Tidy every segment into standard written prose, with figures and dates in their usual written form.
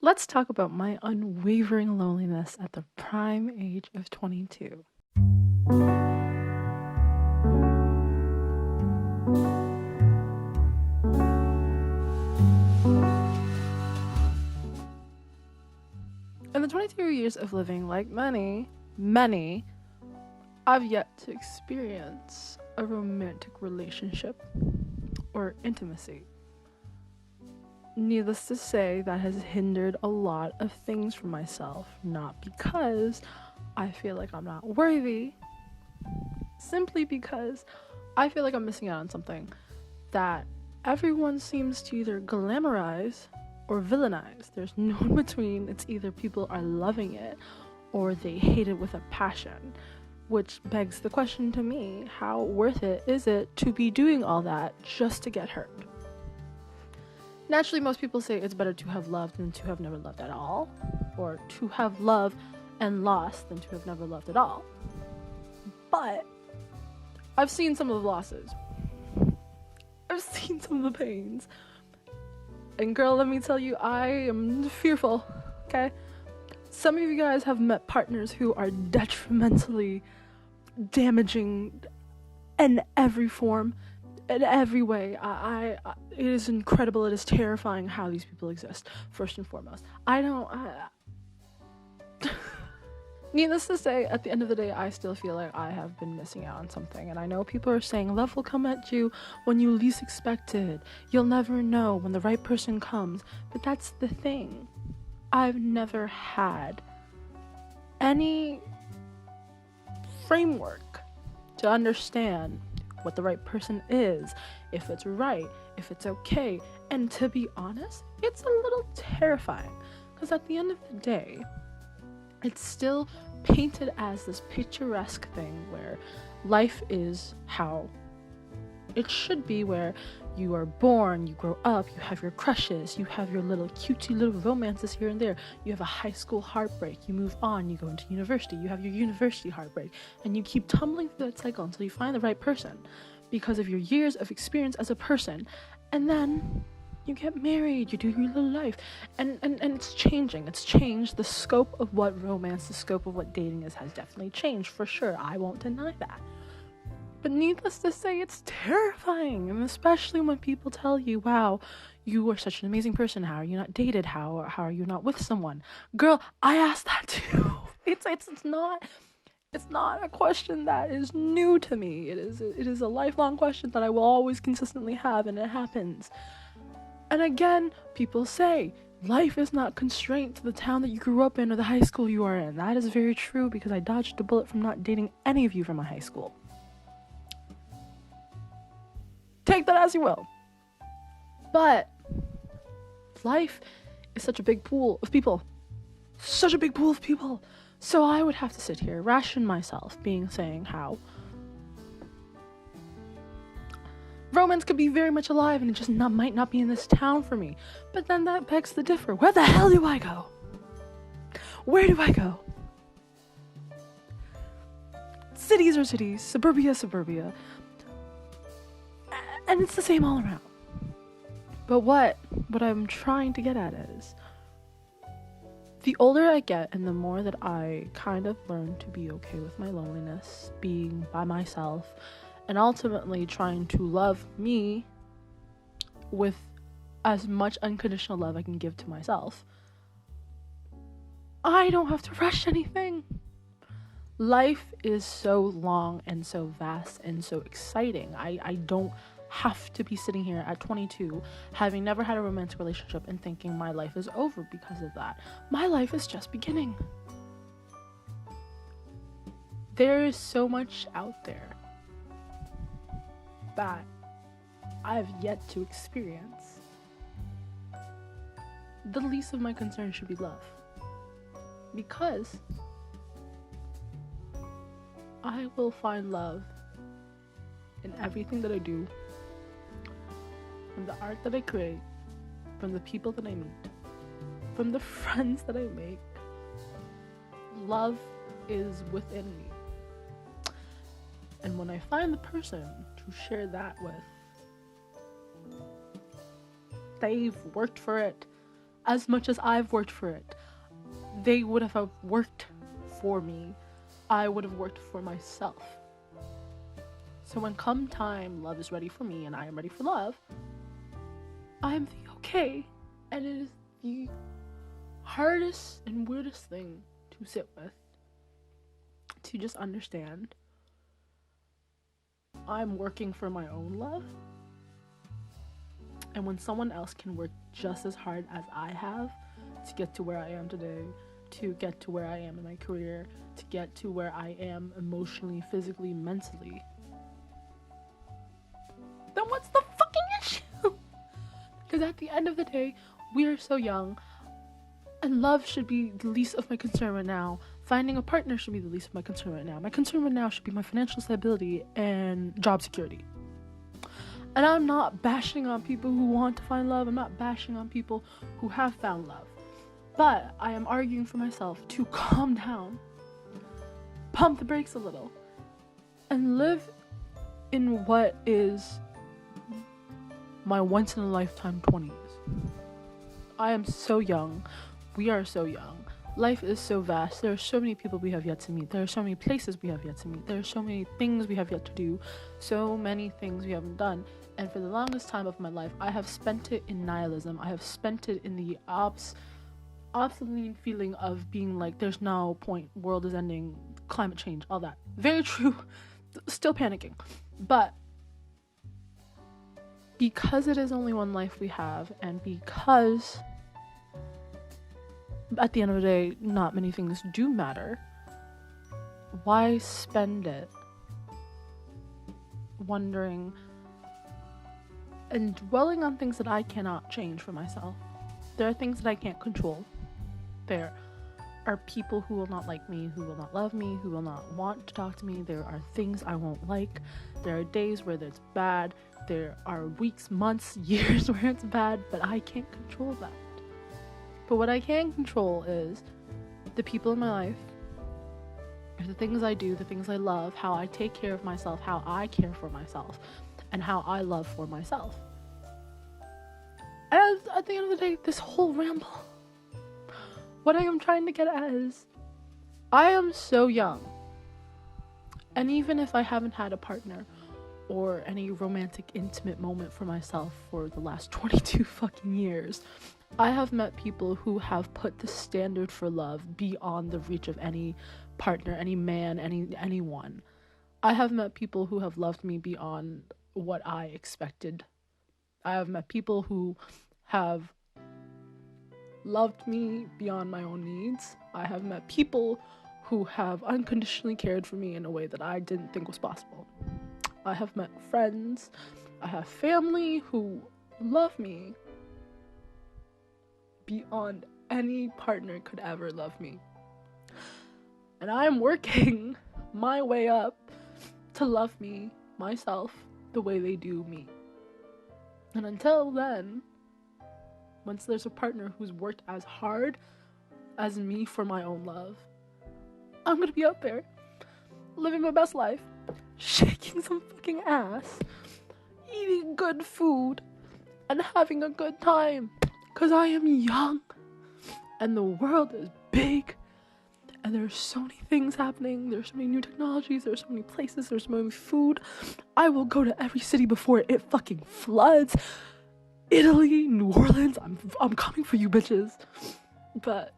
Let's talk about my unwavering loneliness at the prime age of 22. In the 22 years of living, like many, I've yet to experience a romantic relationship or intimacy. Needless to say, that has hindered a lot of things for myself, not because I feel like I'm not worthy, simply because I feel like I'm missing out on something that everyone seems to either glamorize or villainize. There's no in between. It's either people are loving it or they hate it with a passion, which begs the question to me, how worth it is it to be doing all that just to get hurt? Naturally, most people say it's better to have loved than to have never loved at all, or to have loved and lost than to have never loved at all. But I've seen some of the losses. I've seen some of the pains. And girl, let me tell you, I am fearful, okay? Some of you guys have met partners who are detrimentally damaging in every form, in every way. It is incredible, it is terrifying how these people exist, first and foremost. Needless to say, at the end of the day, I still feel like I have been missing out on something. And I know people are saying love will come at you when you least expect it. You'll never know when the right person comes. But that's the thing. I've never had any framework to understand what the right person is, if it's right, if it's okay. And to be honest, it's a little terrifying. Because at the end of the day, it's still painted as this picturesque thing where life is how it should be, where you are born, you grow up, you have your crushes, you have your little cutesy little romances here and there, you have a high school heartbreak, you move on, you go into university, you have your university heartbreak, and you keep tumbling through that cycle until you find the right person because of your years of experience as a person. And then you get married, you do your little life, and it's changing. It's changed. The scope of what romance, the scope of what dating is has definitely changed, for sure. I won't deny that. But needless to say, it's terrifying, and especially when people tell you, wow, you are such an amazing person, how are you not dated, how are you not with someone? Girl, I asked that too. It's not a question that is new to me. It is a lifelong question that I will always consistently have, and it happens. And again, people say, life is not constrained to the town that you grew up in or the high school you are in. That is very true, because I dodged a bullet from not dating any of you from my high school. Take that as you will. But life is such a big pool of people. Such a big pool of people. So I would have to sit here, ration myself, saying how romance could be very much alive and it just might not be in this town for me. But then that begs the differ. Where the hell do I go? Where do I go? Cities are cities, suburbia. And it's the same all around. But what I'm trying to get at is, the older I get and the more that I kind of learn to be okay with my loneliness, being by myself, and ultimately trying to love me with as much unconditional love I can give to myself, I don't have to rush anything. Life is so long and so vast and so exciting. I don't have to be sitting here at 22 having never had a romantic relationship and thinking my life is over because of that. My life is just beginning. There is so much out there that I've yet to experience. The least of my concerns should be love, because I will find love in everything that I do, from the art that I create, from the people that I meet, from the friends that I make. Love is within me. And when I find the person to share that with, they've worked for it, as much as I've worked for it. They would have worked for me. I would have worked for myself. So when come time, love is ready for me and I am ready for love, I am the okay. And it is the hardest and weirdest thing to sit with. To just understand I'm working for my own love. And when someone else can work just as hard as I have to get to where I am today, to get to where I am in my career, to get to where I am emotionally, physically, mentally, then what's the fucking issue? Because at the end of the day, we are so young, and love should be the least of my concern right now. Finding a partner should be the least of my concern right now. My concern right now should be my financial stability and job security. And I'm not bashing on people who want to find love. I'm not bashing on people who have found love. But I am arguing for myself to calm down, pump the brakes a little, and live in what is my once-in-a-lifetime 20s. I am so young. We are so young. Life is so vast. There are so many people we have yet to meet. There are so many places we have yet to meet. There are so many things we have yet to do. So many things we haven't done. And for the longest time of my life, I have spent it in nihilism. I have spent it in the obsolete feeling of being like, there's no point, world is ending, climate change, all that. Very true. Still panicking. But because it is only one life we have, and because at the end of the day, not many things do matter, why spend it wondering and dwelling on things that I cannot change for myself? There are things that I can't control. There are people who will not like me, who will not love me, who will not want to talk to me. There are things I won't like. There are days where it's bad. There are weeks, months, years where it's bad, but I can't control that. But what I can control is the people in my life, the things I do, the things I love, how I take care of myself, how I care for myself, and how I love for myself. And at the end of the day, this whole ramble, what I am trying to get at is, I am so young. And even if I haven't had a partner or any romantic, intimate moment for myself for the last 22 fucking years, I have met people who have put the standard for love beyond the reach of any partner, any man, anyone. I have met people who have loved me beyond what I expected. I have met people who have loved me beyond my own needs. I have met people who have unconditionally cared for me in a way that I didn't think was possible. I have met friends. I have family who love me beyond any partner could ever love me. And I'm working my way up to love me, myself, the way they do me. And until then, once there's a partner who's worked as hard as me for my own love, I'm gonna be out there, living my best life, shaking some fucking ass, eating good food, and having a good time. Because I am young, and the world is big, and there's so many things happening. There's so many new technologies, there's so many places, there's so many food. I will go to every city before it fucking floods. Italy, New Orleans, I'm coming for you bitches. But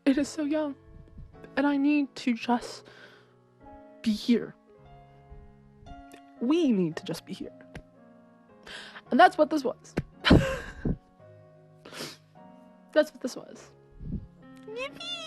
it is so young, and I need to just be here. We need to just be here. And that's what this was. That's what this was. Yippee!